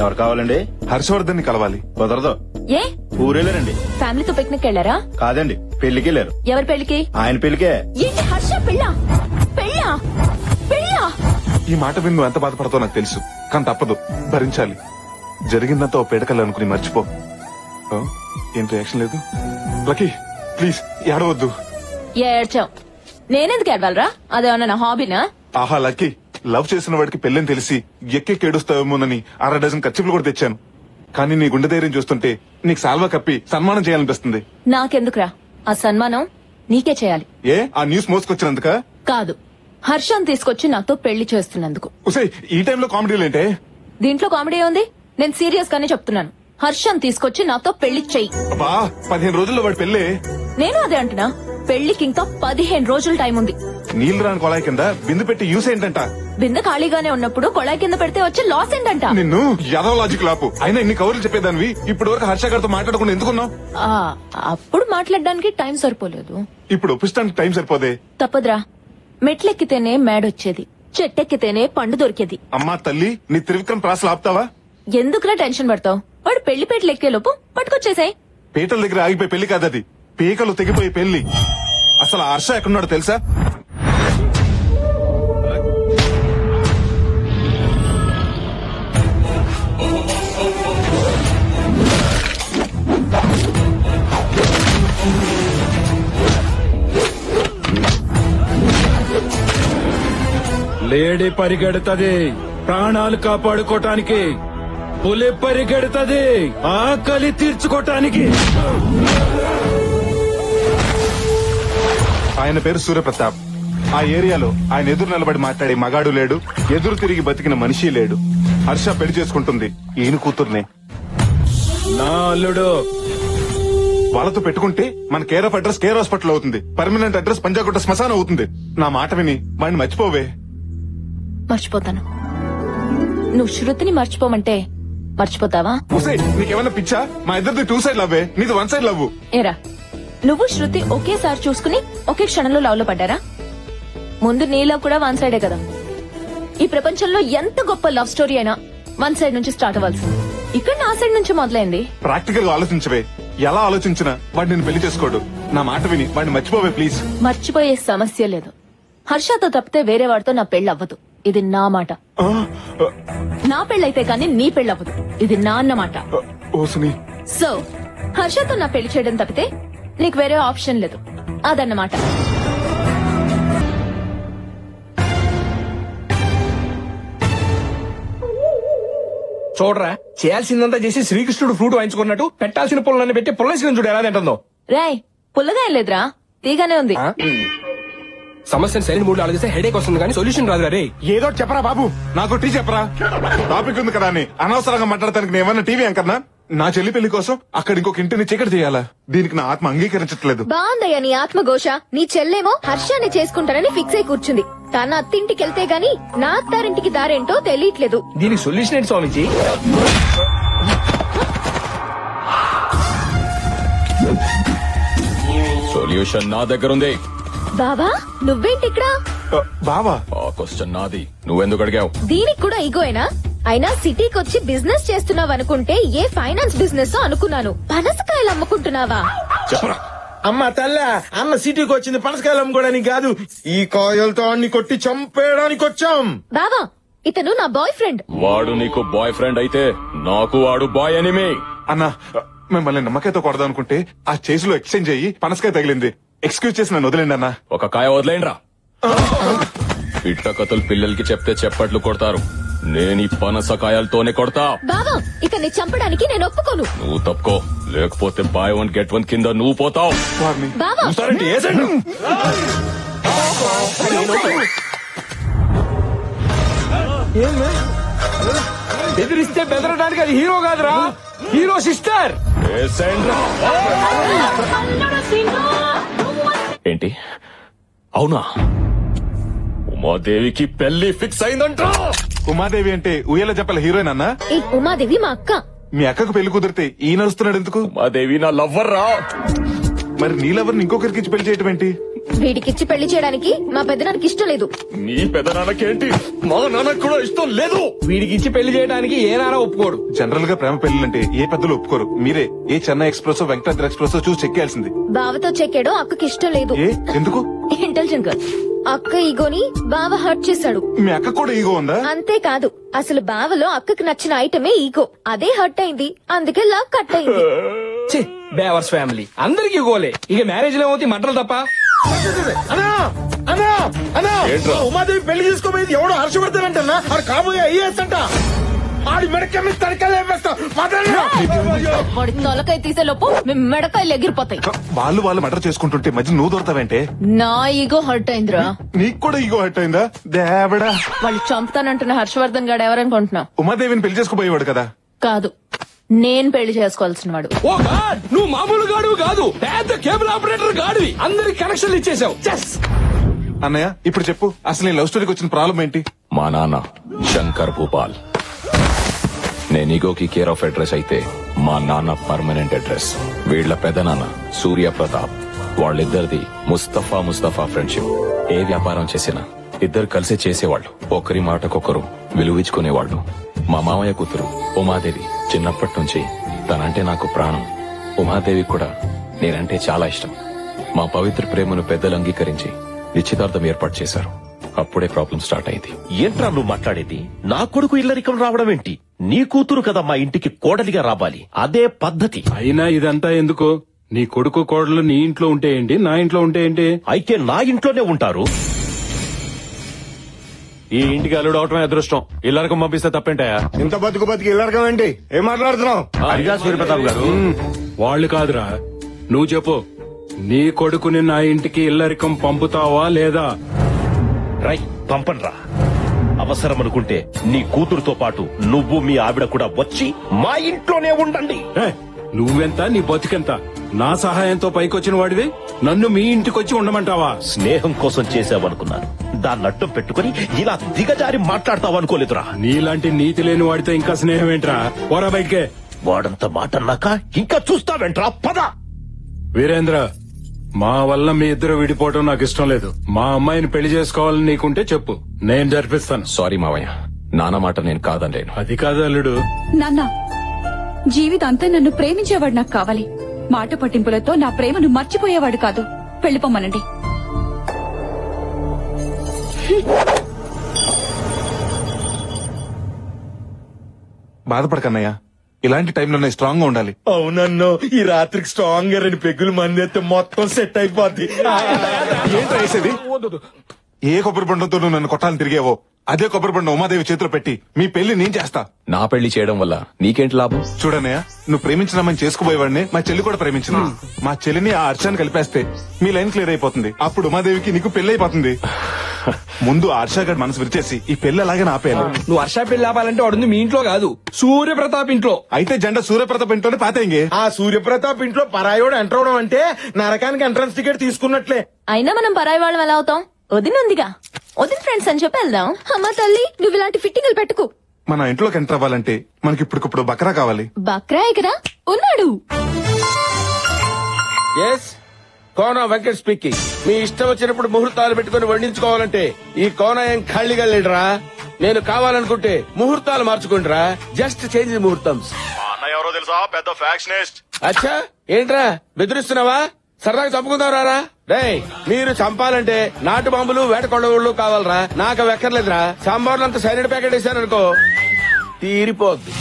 ఎవరు కావాలండి? హర్షవర్ధన్ ని కలవాలి. కుదరదు. ఏ ఊరెళ్ళారండి. ఫ్యామిలీతో పిక్నిక్ వెళ్ళారా? కాదండి, పెళ్లికి వెళ్ళారు. ఎవరి పెళ్లికి? ఆయన పెళ్లికే. ఏంటి హర్ష పెళ్ళా? పెళ్ళా? పెళ్ళా? ఈ మాట విని నువ్వు ఎంత బాధపడతావు నాకు తెలుసు, కానీ తప్పదు, భరించాలి. జరిగిందంతా ఓ పేడకల్లు అనుకుని మర్చిపో. ఏం రియాక్షన్ లేదు? లక్కీ ప్లీజ్ ఏడవద్దు. ఏడ్చావు, నేనెందుకు ఏడవాలరా? అదేమన్నా నా హాబీనా? ఆహా లక్కీ, లవ్ చేసిన వాడికి పెళ్ళని తెలిసి ఎక్కేడుస్తావేమోనని 6 డజన్ ఖర్చులు కూడా తెచ్చాను. కానీ నీ గుండె ధైర్యం చూస్తుంటే నీకు సాల్వా కప్పి సన్మానం చేయాలనిపిస్తుంది. నాకెందుకురా ఆ సన్మానం? నీకే చేయాలి. ఏ ఆ న్యూస్ మోసుకొచ్చినందుక? కాదు, హర్షం తీసుకొచ్చి నాతో పెళ్లి చేస్తున్నందుకు. ఉసే ఈ టైంలో కామెడీలేంటే? దీంట్లో కామెడీ ఉంది? నేను సీరియస్ గానే చెప్తున్నాను. హర్షం తీసుకొచ్చి నాతో పెళ్లి చెయ్యి. 15 రోజుల్లో వాడి పెళ్ళే. నేను అదే అంటున్నా, పెళ్లికి ఇంకా 15 రోజుల టైం ఉంది. నీళ్లు రాని కొళాయి కింద బిందు పెట్టి యూస్ ఏంటంట? బిందె ఖాళీగానే ఉన్నప్పుడు కొళాయి కింద పెడితే వచ్చే లాస్ ఏంటంట? నిన్ను యాదవ లాజిక్ లాపు. అయినా ఇన్ని కవర్లు చెప్పేదానివి ఇప్పటి వరకు హర్ష గారితో మాట్లాడకుండా ఎందుకున్నావు? అప్పుడు మాట్లాడడానికి టైం సరిపోలేదు. ఇప్పుడు ఒప్పిస్తానికి టైం సరిపోదే. తప్పదురా, మెట్లెక్కితేనే మేడొచ్చేది, చెట్టెక్కితేనే పండు దొరికేది. అమ్మా తల్లి, నీ త్రివిక్రమ్ ప్రాసలు ఆపుతావా? ఎందుకురా టెన్షన్ పడతావు? వాడు పెళ్లి పేటలు ఎక్కేలోపు పట్టుకొచ్చేసాయి. పీటల దగ్గర ఆగిపోయి పెళ్లి కాదది, పీకలు తెగిపోయి పెళ్లి. అసలు ఆ హర్ష ఎక్కడున్నాడు తెలుసా? లేడీ పరిగెడుతుంది ప్రాణాలు కాపాడుకోటానికి, పులి పరిగెడుతుంది ఆకలి తీర్చుకోటానికి. ఆయన పేరు సూర్యప్రతాప్. ఆ ఏరియాలో ఆయన ఎదురు నిలబడి మాట్లాడే మగాడు లేడు, ఎదురు తిరిగి బతికిన మనిషి లేడు. హర్ష పెళ్లి చేసుకుంటుంది ఈయన కూతుర్నే. నా అల్లుడు. వాళ్ళతో పెట్టుకుంటే మన care of address care hospital అవుతుంది, పర్మనెంట్ అడ్రస్ పంజాగుట్ట శ్మశానం అవుతుంది. నా మాట విని వాడిని మర్చిపోవే. మర్చిపోతాను. నువ్వు శృతిని మర్చిపోమంటే మర్చిపోతావా? నీకేమన్నా పిచ్చా? మా ఇద్దరిది 2 సైడ్ లవ్వే, నీది 1 సైడ్ లవ్. ఏరా, నువ్వు శృతి ఒకేసారి చూసుకుని ఒకే క్షణంలో లవ్ లో పడ్డారా? ముందు నీ లవ్ కూడా 1 సైడే కదా. ఈ ప్రపంచంలో ఎంత గొప్ప లవ్ స్టోరీ అయినా 1 సైడ్ నుంచి స్టార్ట్ అవ్వాల్సింది. ఇక్కడ నా సైడ్ నుంచి మొదలైంది. ప్రాక్టికల్ గా ఆలోచించవే. ఎలా ఆలోచించినా వాడు నేను పెళ్లి చేసుకోడు. నా మాట విని వాడిని మర్చిపోవే ప్లీజ్. మర్చిపోయే సమస్య లేదు. హర్షతో తప్పితే వేరే వాడితో నా పెళ్లి అవ్వదు. ఇది నా మాట. నా పెళ్ళైతే కానీ నీ పెళ్లి అవ్వదు. ఇది నా అన్నమాట. సో హర్షతో నా పెళ్లి చేయడం తప్పితే నీకు వేరే ఆప్షన్ లేదు. అదన్నమాట. చూడరా, చేయాల్సిందంతా చేసి శ్రీకృష్ణుడు ఫ్రూట్ వాయించుకున్నట్టు పెట్టాల్సిన పుల్లన్ని పెట్టి పుల్లేసిన చూడు ఎలా తింటుందో. రాయ్, పుల్లగా ఏం లేదురా, తీగానే ఉంది. సమస్యను సరైన మూడు ఆలోచిస్తే హెడేక్ వస్తుంది కానీ సొల్యూషన్ రాదు. రే ఏదో చెప్పరా బాబు, నాకు టీ చెప్పరా. టాపిక్ ఉంది కదా అని అనవసరంగా మాట్లాడటానికి నేమన్నా టీవీ అంకన్నా? నా చెల్లి పెళ్లి కోసం అక్కడ ఇంకొక ఇంటిని చీకటి చేయాలా? దీనికి నా ఆత్మ అంగీకరించట్లేదు. బాగుందయ్యా నీ ఆత్మఘోష. నీ చెల్లేమో హర్షాన్ని చేసుకుంటానని ఫిక్స్ అయి కూర్చుంది. తన అత్తింటికి వెళ్తే గాని నా అత్తారింటికి దారేంటో తెలియట్లేదు. దీనికి సొల్యూషన్ ఏంటి స్వామిజీ? సొల్యూషన్ నా దగ్గర ఉంది. బావా నువ్వేంటి ఇక్కడ? బావా, ఆ క్వశ్చన్ నాది, నువ్వెందుకు అడిగావు? దీనికి కూడా ఈగోయేనా? అయినా సిటీకి వచ్చి బిజినెస్ చేస్తున్నావు అనుకుంటే ఏ ఫైనాన్స్ బిజినెస్ అనుకున్నాను. పనసకాయలు అమ్ముకుంటున్నావా? చెప్పరా. అమ్మ తల్ల, అన్న సిటీకి వచ్చింది పనసకాయలు అమ్ముకోవడానికి కాదు, ఈ కాయలతో అన్ని కొట్టి చంపేయడానికి వచ్చాం. బావా ఇతను నా బాయ్ ఫ్రెండ్. వాడు నీకు బాయ్ ఫ్రెండ్ అయితే నాకు వాడు బాయ్ ఎనిమి. అన్నా మిమ్మల్ని నమ్మకాయతో కొడదాం అనుకుంటే ఆ చేసిలో ఎక్స్చేంజ్ అయ్యి పనసకాయ తగిలింది. ఎక్స్క్యూజ్ చేసి నన్ను వదిలేండి అన్నా. ఒక కాయ వదిలేండ్రా. పిట్ట కథలు పిల్లలకి చెప్తే చెప్పట్లు కొడతారు, నేను ఈ పనసకాయలతోనే కొడతా. బావా ఇతన్ని చంపడానికి నేను ఒప్పుకోను. నువ్వు తప్పుకో, లేకపోతే బాయ్ 1 గెట్ 1 కింద నువ్వు పోతావు. బావా బెదిరిస్తే బెదరడానికి అది హీరో కాదురా, హీరో సిస్టర్. ఏంటి అవునా? ఉమాదేవికి పెళ్లి ఫిక్స్ అయిందంట. ఉమాదేవి అంటే ఉయ్యాల చెప్పల హీరోయిన్ అన్నా? ఈ ఉమాదేవి మా అక్క. మీ అక్కకు పెళ్లి కుదిరితే ఈ నడుస్తున్నాడు ఎందుకు? ఉమాదేవి నా లవ్వర్ రా. మరి నీ లవర్ని ఇంకొకరికి పెళ్లి చేయటం ఏంటి? వీడికిచ్చి పెళ్లి చేయడానికి మా పెద్దనానికి ఇష్టం లేదు. నీ పెద్ద నాన్నకేంటి మా నాన్నకు కూడా ఇష్టం లేదు. వీడికి ఇచ్చి పెళ్లి చేయడానికి ఏ నారా ఒప్పుకోడు. జనరల్ గా ప్రేమ పెళ్లిలంటే ఏ పెద్దలు ఒప్పుకోరు. మీరే ఏ చెన్నై ఎక్స్ప్రెస్ వెంకటాద్రి ఎక్స్ప్రెస్ చూసి చెక్కేయాల్సింది. బావతో చెక్కాడో అక్కకి ఇష్టం లేదు. ఏ ఎందుకు? Intelligent girl. అక్క ఈగోని బావ హర్ట్ చేశాడు. మీ అక్క కూడా ఈగో ఉందా? అంతేకాదు, అసలు బావలో అక్కకి నచ్చిన ఐటమే ఈగో. అదే హర్ట్ అయింది, అందుకే లవ్ కట్ అయింది. బేవర్స్ ఫ్యామిలీ అందరికి గోలే. ఇక మ్యారేజ్ లో ఏమవుతాయి మంటలు తప్ప. ఉమాదేవి పెళ్లి చేసుకోబోయేది ఎవడో హర్షవర్ధన్ ఆడు కాబోయే ఐఏఎస్ అంట. ఆడి మెడక మీద తడకలు వేస్తా. వాడి తొలకాయ తీసే లోపు మీ మెడకాయలు ఎగిరిపోతాయి. వాళ్ళు మర్డర్ చేసుకుంటుంటే మధ్య నువ్వు దొరతావేంటే? నా ఈగో హర్ట్ అయిందిరా. నీకు కూడా ఈగో హర్ట్ అయిందా? దేవడా, వాళ్ళు చంపుతానంటున్న హర్షవర్ధన్ గాడు ఎవరనుకుంటున్నావు? ఉమాదేవిని పెళ్లి చేసుకోబోయేవాడు కదా. కాదు, నేను పెళ్లి చేసుకోవాల్సిన వాడు. ఓ గాడ్, నువ్వు మామూలు గాడు కాదు, పెద్ద కేబుల్ ఆపరేటర్ గాడివి. అందరికి కనెక్షన్లు ఇచ్చేసావు. అన్నయ్య ఇప్పుడు చెప్పు, అసలు ఈ లవ్ స్టోరీకి వచ్చిన ప్రాబ్లం ఏంటి? మా నాన్న శంకర్ భూపాల్. నేను ఈగోకి కేర్ ఆఫ్ అడ్రస్ అయితే మా నాన్న పర్మనెంట్ అడ్రస్. వీళ్ల పెదనాన్న సూర్య ప్రతాప్. వాళ్ళిద్దరిది ముస్తఫా ఫ్రెండ్షిప్. ఏ వ్యాపారం చేసినా ఇద్దరు కలిసి చేసేవాళ్ళు. ఒకరి మాటకొకరు విలువించుకునేవాళ్ళు. మా మామయ్య కూతురు ఉమాదేవి చిన్నప్పటి నుంచి తనంటే నాకు ప్రాణం. ఉమాదేవి కూడా నేనంటే చాలా ఇష్టం. మా పవిత్ర ప్రేమను పెద్దలు అంగీకరించి నిశ్చితార్థం ఏర్పాటు చేశారు. అప్పుడే ప్రాబ్లం స్టార్ట్ అయింది. ఏంట్రా నువ్వు మాట్లాడేది? నా కొడుకు ఇల్లరికం రావడం ఏంటి? నీ కూతురు కదా మా ఇంటికి కోడలిగా రావాలి, అదే పద్ధతి. అయినా ఇదంతా ఎందుకు? నీ కొడుకు కోడలు నీ ఇంట్లో ఉంటే ఏంటి, నా ఇంట్లో ఉంటే ఏంటి? అయితే నా ఇంట్లోనే ఉంటారు. ఈ ఇంటికి అల్లుడు అవటమే అదృష్టం. ఇల్లరికం పంపిస్తే తప్పేంటాయా? ఇంత బతుకు ఇల్లరకం ఏంటి? ఏం మాట్లాడుతున్నావు? అడిగా సూర్యప్రతాప్ గారు. వాళ్ళు కాదురా, నువ్వు చెప్పు. నీ కొడుకుని నా ఇంటికి ఇల్లరికం పంపుతావా లేదా? రై పంపన్రా. అవసరం అనుకుంటే నీ కూతురుతో పాటు నువ్వు మీ ఆవిడ కూడా వచ్చి మా ఇంట్లోనే ఉండండి. నువ్వెంత, నీ బతికెంత? నా సహాయంతో పైకొచ్చిన వాడివి నన్ను మీ ఇంటికొచ్చి ఉండమంటావా? స్నేహం కోసం చేసావనుకున్నాను, దాన్ని అడ్డం పెట్టుకుని ఇలా దిగజారి మాట్లాడతావనుకోలేదురా. నీలాంటి నీతి లేని వాడితో ఇంకా స్నేహం ఏంట్రా? పోరా బయటికే. వాడంత మాట అన్నాక ఇంకా చూస్తావేంట్రా? పద. వీరేంద్ర, మా వల్ల మీ ఇద్దరు విడిపోవడం నాకు ఇష్టం లేదు. మా అమ్మాయిని పెళ్లి చేసుకోవాలని నీకుంటే చెప్పు, నేను జరిపిస్తాను. సారీ మావయ్య, నాన్న మాట నేను కాదనలేను. అది కాదు అల్లుడు. నాన్న, జీవితాంతా నన్ను ప్రేమించేవాడు నాకు కావాలి. మాట పట్టింపులతో నా ప్రేమను మర్చిపోయేవాడు కాదు. వెళ్ళిపోమ్మనండి. బాధపడకన్నయ్య, ఇలాంటి టైంలోనే స్ట్రాంగ్ గా ఉండాలి. అవునన్ను, ఈ రాత్రికి స్ట్రాంగ్ గా 2 పెగ్గులు మందేస్తే మొత్తం సెట్ అయిపోద్ది. ఏంట్రా వేసేది? ఏ కొబ్బరి బండంతో నువ్వు నన్ను కొట్టాలని తిరిగేవో అదే కొబ్బరి బండం ఉమాదేవి చేతిలో పెట్టి మీ పెళ్లి నేను చేస్తా. నా పెళ్లి చేయడం వల్ల నీకేంటి లాభం? చూడన్నయ్య, నువ్వు ప్రేమించినామని చేసుకుపోయేవాడిని మా చెల్లి కూడా ప్రేమించింది. మా చెల్లిని ఆ హర్షాన్ని కలిపేస్తే మీ లైన్ క్లియర్ అయిపోతుంది. అప్పుడు ఉమాదేవికి నీకు పెళ్లి అయిపోతుంది. ముందు హర్షగాడి మనసు విరిచేసి ఈ పెళ్లి అలాగే ఆపేయాలి. నువ్వు హర్ష పెళ్లి ఆపాలంటే వాడుంది మీ ఇంట్లో కాదు, సూర్యప్రతాప్ ఇంట్లో. అయితే జెండా సూర్యప్రతాప్ ఇంట్లోనే పాతేంగే. ఆ సూర్యప్రతాప్ ఇంట్లో పరాయోడు ఎంటర్ అవడం అంటే నరకానికి ఎంట్రన్స్ టికెట్ తీసుకున్నట్లే. అయినా మనం పరాయి వాళ్ళం ఎలా అవుతాం? వదినుందిగా, వదిన ఫ్రెండ్స్ అని చెప్పి వెళ్దాం. అమ్మా తల్లి, నువ్వు ఇలాంటి ఫిట్టింగ్లు పెట్టుకు. మన ఇంట్లోకి ఎంటర్ అవ్వాలంటే మనకి ఇప్పుడు బకరా కావాలి. బక్రాయ్ కదా ఉన్నాడు. Yes, Kona Venkat speaking. మీ ఇష్టం వచ్చినప్పుడు ముహూర్తాలు పెట్టుకుని వండించుకోవాలంటే ఈ కోన ఏం ఖాళీగా లేడురా. నేను కావాలనుకుంటే ముహూర్తాలు మార్చుకుంటారా. జస్ట్ చేంజ్ ముహూర్తం. ఎవరో తెలుసా? పెద్ద ఫ్యాక్షనిస్ట్. అచ్చా, ఏంట్రా బెదిరిస్తున్నావా? సరదాగా చంపుకుందాం రారా. రేయ్, మీరు చంపాలంటే నాటు బాంబులు వేట కొండవుళ్ళు కావాలరా. నాకు అవి ఎక్కర్లేదురా. సాంబార్లు అంతా సైలెంట్ ప్యాకెట్ వేసారనుకో తీరిపోద్ది.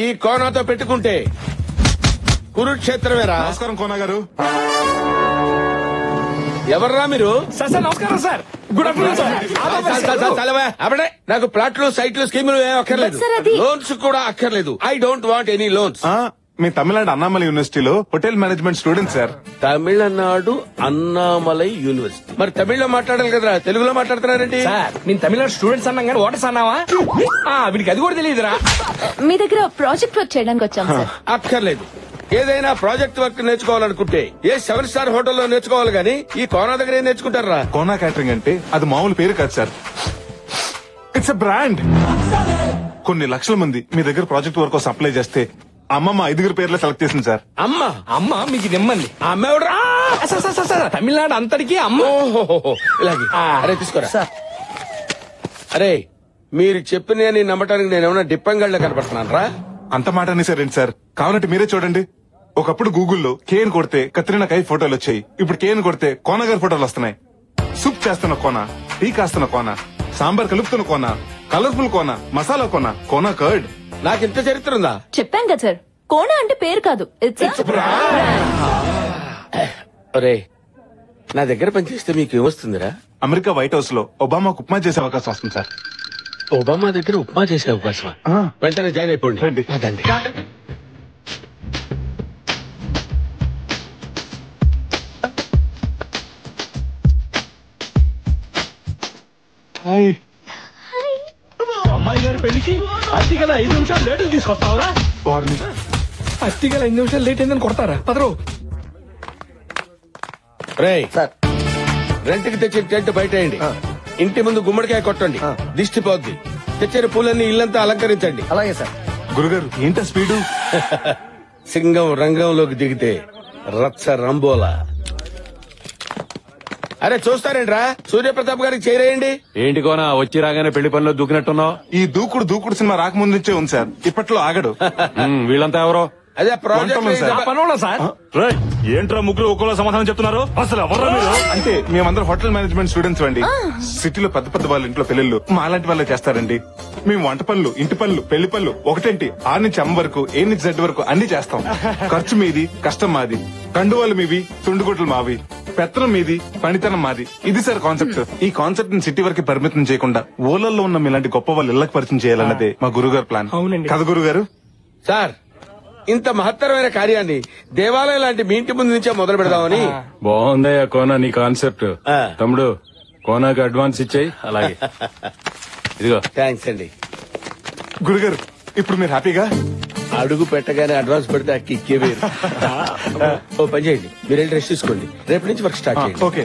ఈ కోనాతో పెట్టుకుంటే కురుక్షేత్రమేరా. నమస్కారం కోన గారు. ఎవర్రా మీరు? సార్ నమస్కారం సార్. Good afternoon sir. చలవా అప్పుడే. నాకు ప్లాట్లు, సైట్లు, స్కీములు ఏం అక్కర్లేదు. లోన్స్ కూడా అక్కర్లేదు. I don't want any loans. మీ తమిళనాడు అన్నామలై యూనివర్సిటీలో hotel management student sir. Tamil Nadu Annamalai university. మరి తమిళ్లో మాట్లాడాలి కదరా, తెలుగులో మాట్లాడుతున్నారేంటి? సార్, నేను తమిళనాడు స్టూడెంట్స్ అన్నాం కానీ ఓటర్స్ అన్నావా? వీడికి అది కూడా తెలియదురా. మీ దగ్గర ప్రాజెక్ట్ వర్క్ చేయడానికి వచ్చాం సార్. అక్కర్లేదు. ఏదైనా ప్రాజెక్ట్ వర్క్ నేర్చుకోవాలనుకుంటే ఏ 7 స్టార్ హోటల్లో నేర్చుకోవాలి గానీ ఈ కోనా దగ్గర ఏం నేర్చుకుంటారా? కోనా క్యాటరింగ్ అంటే అది మామూలు పేరు కాదు సార్, ఇట్స్ ఎ బ్రాండ్. కొన్ని లక్షల మంది మీ దగ్గర ప్రాజెక్ట్ వర్క్ కోసం అప్లై చేస్తే అమ్మమ్మ 5 పేర్లే సెలెక్ట్ చేసింది సార్. అమ్మ మీకు నిమ్మంది. అమ్మ ఎవడరా? సార్, తమిళనాడు అంతటికి అమ్మ. ఓహో ఇలాగే అరే తీసుకోరా. అరే మీరు చెప్పిన నమ్మటానికి నేను ఏమైనా డిప్పంగళ్ళ కనపడుతున్నాను రా. అంత మాట అనేసారండి సార్. కావాలంటే మీరే చూడండి. ఒకప్పుడు గూగుల్లో కేన్ కొడితే కత్రినా కైఫ్ ఫోటోలు వచ్చాయి. ఇప్పుడు కేన్ కొడితే కోన గారి ఫోటోలు వస్తున్నాయి. సూప్ చేస్తున్న కోన, టీ కాస్తున్న కోన, సాంబార్ కలుపుతున్న కోన, కలర్ఫుల్ కోన, మసాలా కోన, కోన కర్డ్. నాకు ఇంత చరిత్ర ఉందా? చెప్పాను కదా సార్, కోణ అంటే పేరు కాదు, ఇట్స్ ఒరే నా దగ్గర పనిచేస్తే మీకు ఏమొస్తుందిరా? అమెరికా వైట్ హౌస్ లో ఒబామాకు ఉప్మా చేసే అవకాశం వస్తుంది సార్. ఒబామా దగ్గర ఉప్మా చేసే అవకాశం వెంటనే జాయిన్ అయిపోండి. అదండి. హాయ్. అమ్మాయి గారి పెళ్లికి అతి గల 5 నిమిషాలు లేటు తీసుకొస్తావరా? వారిని అతి గల 5 నిమిషాలు లేట్ అయిందని కొడతారా? పదరు. రేయ్ రెంట్కి తెచ్చిన టెంట్ బయట వేయండి. ఇంటి ముందు గుమ్మడికాయ కొట్టండి, దిష్టి పోద్ది. తెచ్చిన పూలన్నీ ఇల్లంతా అలంకరించండి. అలాగే సార్. గురుగారు ఏంటా స్పీడు? సింగం రంగంలోకి దిగితే రచ్చ రంబోలా. అరే చూస్తారేంట్రా, సూర్యప్రతాప్ గారికి చేరేయండి. ఏంటి కోనా వచ్చి రాగానే పెళ్లి పనిలో దూకినట్టున్నావు? ఈ దూకుడు సినిమా రాకముందు నుంచే ఉంది సార్. ఇప్పట్లో ఆగడు. వీళ్ళంతా ఎవరో? అదే వంటలు సార్. పనోళ్ళ సార్. ఏంట్రా ముగ్గురు ఒక్కోలా సమాధానం చెప్తున్నారు? అసలు ఎవరా మీరు? అంటే మేమందరం హోటల్ మేనేజ్మెంట్ స్టూడెంట్స్ అండి. సిటీలో పెద్ద వాళ్ళ ఇంట్లో పెళ్లిళ్ళు మాలాంటి వాళ్ళే చేస్తారండి. మేము వంట పనులు, ఇంటి పనులు, పెళ్లి పనులు ఒకటేంటి 6 నుంచి అమ్మ వరకు, A నుంచి Z వరకు అన్ని చేస్తాం. ఖర్చు మీది, కష్టం మాది. కండువాలు మీవి, తుండుగుట్లు మావి. పెత్తనం మీది, పనితనం మాది. ఇది సార్ కాన్సెప్ట్. ఈ కాన్సెప్ట్ ని సిటీ వరకు పరిమితం చేయకుండా ఊళ్ళల్లో ఉన్న మీలాంటి గొప్ప వాళ్ళు ఇళ్లకు పరిచయం చేయాలన్నదే మా గురుగారు ప్లాన్. అవునండి. కదా గురుగారు? సార్ ఇంత మహత్తరమైన కార్యాన్ని దేవాలయం లాంటి మీ ఇంటి ముందు నుంచే మొదలు పెడదామని. బాగుందయ్యా కోన నీ కాన్సెప్ట్. ఆ. తమ్ముడు కోనాకి అడ్వాన్స్ ఇచ్చేయి. అలాగే ఇదిగో. థ్యాంక్స్ అండి. గురుగారు ఇప్పుడు మీరు హ్యాపీగా? అడుగు పెట్టగానే అడ్వాన్స్ పెడితే ఆ కిక్కే వేరు. ఓ పని చేయండి, మీరు రెస్ట్ తీసుకోండి, రేపు నుంచి వర్క్ స్టార్ట్ చేయండి. ఓకే